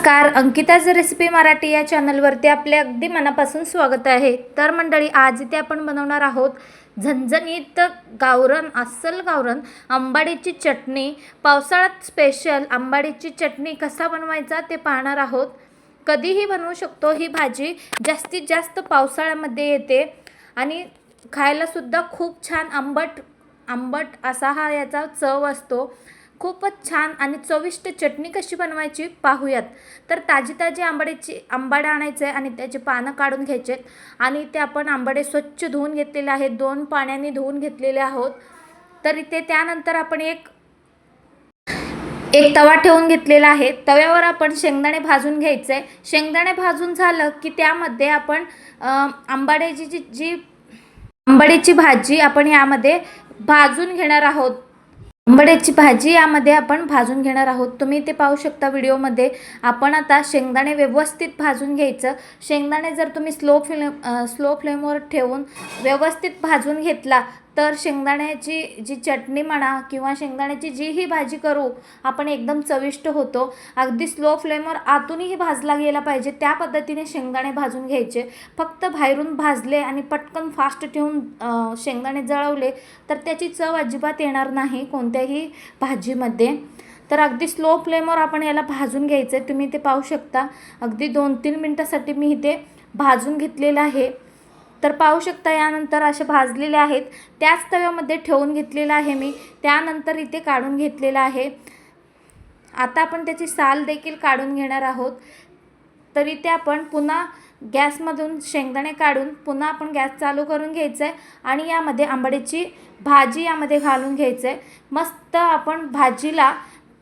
नमस्कार, अंकिताज रेसिपी मराठी या चॅनलवरती आपले अगदी मनापासून स्वागत आहे। तर मंडळी, आज इथे आपण बनवणार आहोत झणझणीत गावरान, अस्सल गावरान आंबाडीची चटणी। पावसाळ्यात स्पेशल आंबाडीची चटणी कसा बनवायचा ते पाहणार आहोत। कधीही बनवू शकतो ही भाजी, जास्तीत जास्त पावसाळ्यामध्ये येते आणि खायला सुद्धा खूप छान आंबट असा हा याचा चव असतो। खूपच छान आणि चविष्ट चटणी कशी बनवायची पाहूयात। तर ताजी आंबाडे आणायचे आणि त्याचे पानं काढून घ्यायचे आणि ते आपण आंबाडे स्वच्छ धुवून घेतलेले आहेत, 2 पाण्याने धुवून घेतलेले आहोत। तर इथे त्यानंतर आपण एक तवा ठेवून घेतलेला आहे। तव्यावर आपण शेंगदाणे भाजून घ्यायचे। शेंगदाणे भाजून झालं की त्यामध्ये आपण आंबाडीची भाजी आपण यामध्ये भाजून घेणार आहोत। आंबाड्याची भाजी यामध्ये आपण भाजून घेणार आहोत। तुम्ही ते पाहू शकता व्हिडिओमध्ये। आपण आता शेंगदाणे व्यवस्थित भाजून घ्यायचं। शेंगदाणे जर तुम्ही स्लो फ्लेमवर ठेवून व्यवस्थित भाजून घेतला तर शेंगदाण्याची जी चटणी म्हणा किंवा शेंगदाण्याची जी ही भाजी करू आपण एकदम चविष्ट होतो। अगदी स्लो फ्लेमवर आतूनही भाजला गेला पाहिजे त्या पद्धतीने शेंगदाणे भाजून घ्यायचे। फक्त बाहेरून भाजले आणि पटकन फास्ट ठेवून शेंगदाणे जळवले तर त्याची चव अजिबात येणार नाही कोणत्याही भाजीमध्ये। तर अगदी स्लो फ्लेमवर आपण याला भाजून घ्यायचं आहे। तुम्ही ते पाहू शकता अगदी 2-3 मिनिटासाठी मी इथे भाजून घेतलेलं आहे। तर पाहू शकता यानंतर असे भाजलेले आहेत। त्याच तव्यामध्ये ठेवून घेतलेला आहे मी। त्यानंतर इथे काढून घेतलेला आहे। आता आपण त्याची साल देखील काढून घेणार आहोत। तर इथे आपण पुन्हा गॅसमधून शेंगदाणे काढून पुन्हा आपण गॅस चालू करून घ्यायचं आहे आणि यामध्ये आंबाडीची भाजी यामध्ये घालून घ्यायचं आहे। मस्त आपण भाजीला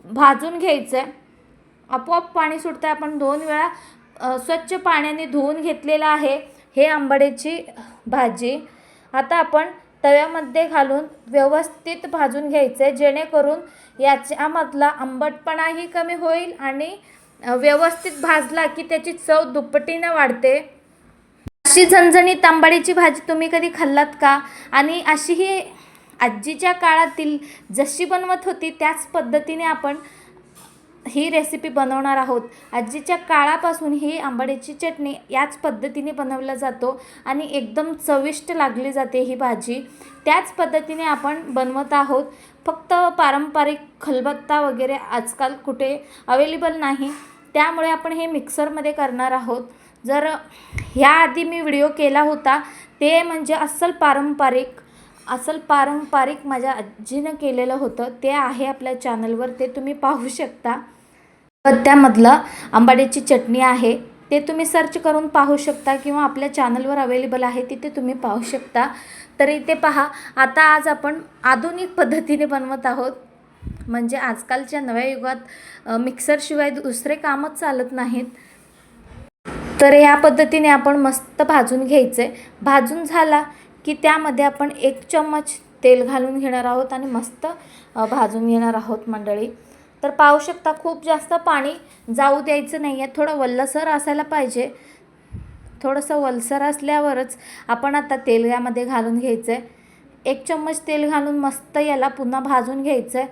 भाजून घ्यायचं आहे। आपोआप पाणी सुटतं। आपण 2 वेळा स्वच्छ पाण्याने धुवून घेतलेलं आहे हे आंबाडीची भाजी। आता आपण तव्यामध्ये घालून व्यवस्थित भाजून घ्यायचं आहे जेणेकरून याच्यामधला आंबटपणाही कमी होईल आणि व्यवस्थित भाजला की त्याची चव दुप्पटीने वाढते। अशी झणझणीत आंबाडीची भाजी तुम्ही कधी खाल्लात का? आणि अशी ही आजीच्या काळातील जशी बनवत होती त्याच पद्धतीने आपण ही रेसिपी बनवणार आहोत। आजीच्या काळापासून ही आंबाडीची चटणी याच पद्धतीने बनवला जातो आणि एकदम चविष्ट लागली जाते ही भाजी। त्याच पद्धतीने आपण बनवत आहोत। फक्त पारंपरिक खलबत्ता वगैरे आजकाल कुठे अवेलेबल नाही, त्यामुळे आपण हे मिक्सरमध्ये करणार आहोत। जर ह्याआधी मी व्हिडिओ केला होता ते म्हणजे अस्सल पारंपरिक माझ्या आजीनं केलेलं होतं, ते आहे आपल्या चॅनलवर, ते तुम्ही पाहू शकता। त्यामधलं आंबाडीची चटणी आहे ते तुम्ही सर्च करून पाहू शकता किंवा आपल्या चॅनलवर अवेलेबल आहे तिथे तुम्ही पाहू शकता। तर इथे पहा, आता आज आपण आधुनिक पद्धतीने बनवत आहोत। म्हणजे आजकालच्या नव्या युगात मिक्सरशिवाय दुसरे कामच चालत नाहीत। तर या पद्धतीने आपण मस्त भाजून घ्यायचे। भाजून झाला की त्यामध्ये आपण 1 चम्मच तेल घालून घेणार आहोत आणि मस्त भाजून घेणार आहोत मंडळी। तर पाहू शकता खूप जास्त पाणी जाऊ द्यायचं नाही आहे, थोडं वल्लसर असायला पाहिजे। थोडंसं वलसर असल्यावरच आपण आता तेल यामध्ये घालून घ्यायचं आहे। 1 चम्मच तेल घालून मस्त याला पुन्हा भाजून घ्यायचं आहे।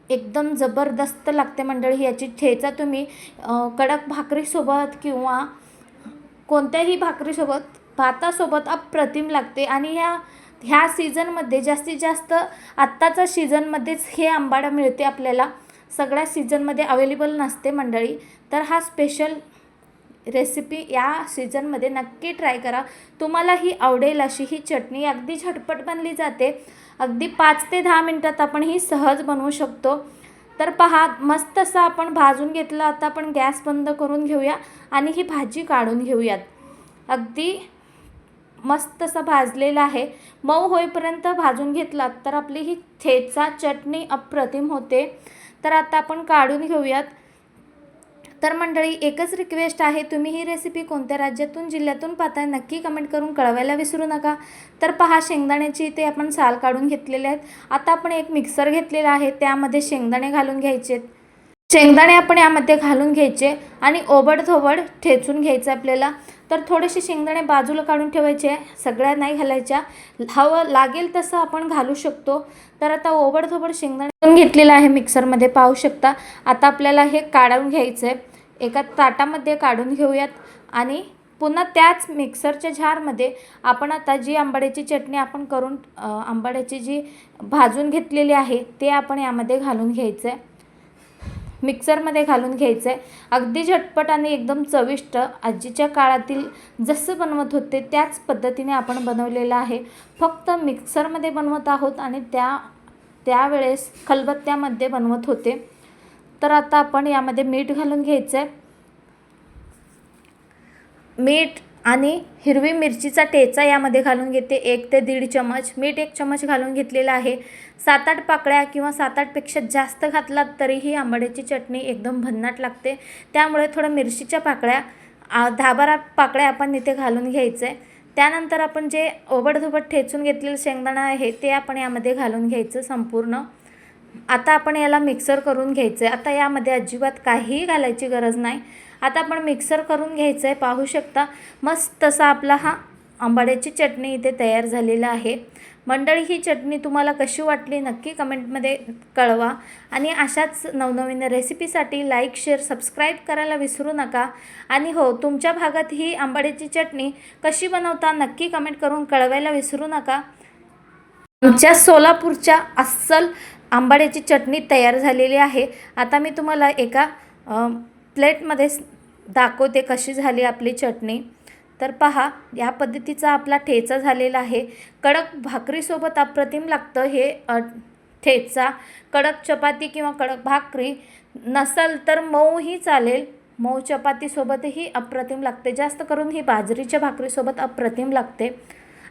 एकदम जबरदस्त लागते मंडळी याची ठेचा। तुम्ही कडक भाकरीसोबत किंवा कोणत्याही भाकरीसोबत, भातासोबत अप्रतिम लागते। आणि ह्या सीझनमध्ये जास्तीत जास्त आत्ताच्या सीझनमध्येच हे आंबाडा मिळते आपल्याला, सगळ्या सीझनमध्ये अवेलेबल नसते मंडळी। तर हा स्पेशल रेसिपी या सीझनमध्ये नक्की ट्राय करा, तुम्हालाही आवडेल अशी ही चटणी। अगदी झटपट बनली जाते, अगदी 5 ते 10 मिनिटात आपण ही सहज बनवू शकतो। तर पहा, मस्त असं आपण भाजून घेतलं। आता आपण गॅस बंद करून घेऊया आणि ही भाजी काढून घेऊयात। अगदी मस्त असं भाजलेलं आहे, मऊ होईपर्यंत भाजून घेतलात तर आपली ही ठेचा चटणी अप्रतिम होते। तर आता आपण काढून घेऊयात। तर मंडळी, एकच रिक्वेस्ट आहे, तुम्ही ही रेसिपी कोणत्या राज्यातून जिल्ह्यातून पाहताय नक्की कमेंट करून कळवायला विसरू नका। तर पहा, शेंगदाण्याची इथे आपण साल काढून घेतलेले आहेत। आता आपण एक मिक्सर घेतलेला आहे, त्यामध्ये शेंगदाणे घालून घ्यायचे। शेंगदाणे आपण यामध्ये घालून घ्यायचे आणि ओबडधोबड ठेचून घ्यायचं आपल्याला. तर थोडेसे शेंगदाणे बाजूला काढून ठेवायचे, सगळ्या नाही घालायच्या, हवं लागेल तसं आपण घालू शकतो. तर आता ओबडधोबड शेंगदाणे घेतलेलं आहे मिक्सरमध्ये, पाहू शकता. आता आपल्याला हे काढून घ्यायचं आहे, एका ताटामध्ये काढून घेऊयात. आणि पुन्हा त्याच मिक्सरच्या झारमध्ये आपण आता जी आंबाड्याची चटणी आपण करून आंबाड्याची जी भाजून घेतलेली आहे ते आपण यामध्ये घालून घ्यायचं आहे, मिक्सरमध्ये घालून घ्यायचं आहे. अगदी झटपट आणि एकदम चविष्ट, आजीच्या काळातील जसं बनवत होते त्याच पद्धतीने आपण बनवलेलं आहे. फक्त मिक्सरमध्ये बनवत आहोत आणि त्यावेळेस खलबत्त्यामध्ये बनवत होते. तर आता आपण यामध्ये मीठ घालून घ्यायचं आहे, मीठ आणि हिरवी मिरचीचा ठेचा यामध्ये घालून घेते, 1 ते 1.5 चमच. मीठ 1 चमच घालून घेतलेला आहे. 7-8 पाकळ्या किंवा 7-8पेक्षा जास्त घातलात तरीही आंबाड्याची चटणी एकदम भन्नाट लागते. त्यामुळे थोडं मिरचीच्या पाकळ्या 10-12 पाकळ्या आपण इथे घालून घ्यायचं आहे. त्यानंतर आपण जे ओबडधोबड ठेचून घेतलेलं शेंगदाणा आहे ते आपण यामध्ये घालून घ्यायचं संपूर्ण. आता आपण याला मिक्सर करून घ्यायचं आहे. आता यामध्ये अजिबात काहीही घालायची गरज नाही. आता आपण मिक्सर करून घ्यायचं आहे, पाहू शकता. मस्त तसा आपला हा आंबाड्याची चटणी इथे तयार झालेला आहे. मंडळी, ही चटणी तुम्हाला कशी वाटली नक्की कमेंटमध्ये कळवा. आणि अशाच नवनवीन रेसिपीसाठी लाईक, शेअर, सबस्क्राईब करायला विसरू नका. आणि हो, तुमच्या भागात ही आंबाड्याची चटणी कशी बनवता नक्की कमेंट करून कळवायला विसरू नका. आमच्या सोलापूरच्या अस्सल आंबाड्याची चटणी तयार झालेली आहे. आता मी तुम्हाला एका प्लेटमध्ये दाखवते कशी झाली आपली चटणी. तर पहा, या पद्धतीचा आपला ठेचा झालेला आहे. कडक भाकरीसोबत अप्रतिम लागतं हे ठेचा. कडक चपाती किंवा कडक भाकरी नसल तर मऊही चालेल, मऊ चपातीसोबतही अप्रतिम लागते. जास्त करून ही बाजरीच्या भाकरीसोबत अप्रतिम लागते.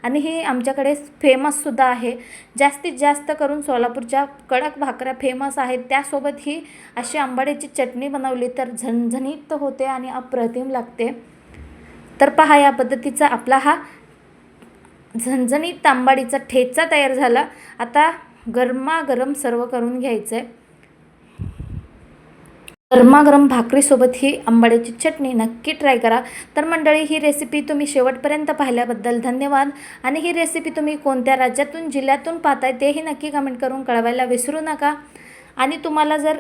आणि ही आमच्याकडे फेमससुद्धा आहे. जास्तीत जास्त करून सोलापूरच्या कडक भाकऱ्या फेमस आहेत. त्यासोबत ही अशी आंबाड्याची चटणी बनवली तर झणझणीत होते आणि अप्रतिम लागते. तर पहा, या पद्धतीचा आपला हा झणझणीत आंबाडीचा ठेचा तयार झाला. आता गरमागरम सर्व करून घ्यायचं आहे. गरमागरम भाकरीसोबत ही आंबाड्याची चटणी नक्की ट्राय करा. तर मंडळी, ही रेसिपी तुम्ही शेवटपर्यंत पाहिल्याबद्दल धन्यवाद. आणि ही रेसिपी तुम्ही कोणत्या राज्यातून जिल्ह्यातून पाहताय तेही नक्की कमेंट करून कळवायला विसरू नका. आणि तुम्हाला जर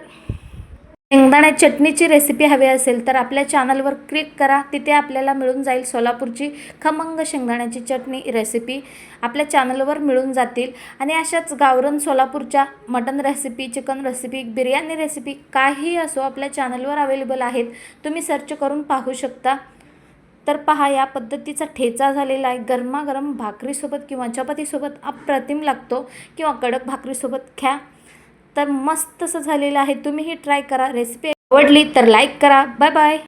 शेंगदाणा चटणीची रेसिपी हवी असेल तर आपल्या चॅनलवर क्लिक करा, तिथे आपल्याला मिळून जाईल सोलापूरची खमंग शेंगदाण्याची चटणी रेसिपी आपल्या चॅनलवर मिळून जातील. आणि अशाच गावरान सोलापूरच्या mutton recipe, chicken recipe, biryani recipe काही असो आपल्या चॅनलवर अवेलेबल आहेत, तुम्ही सर्च करून पाहू शकता. तर पहा, या पद्धतीचा ठेचा झालेला आहे. गरमागरम भाकरीसोबत किंवा चपातीसोबत अप्रतिम लागतो, किंवा कडक भाकरीसोबत ख्या. तर मस्त असं झालेलं आहे. तुम्हीही ट्राय करा. रेसिपी आवडली तर लाईक करा. Bye bye.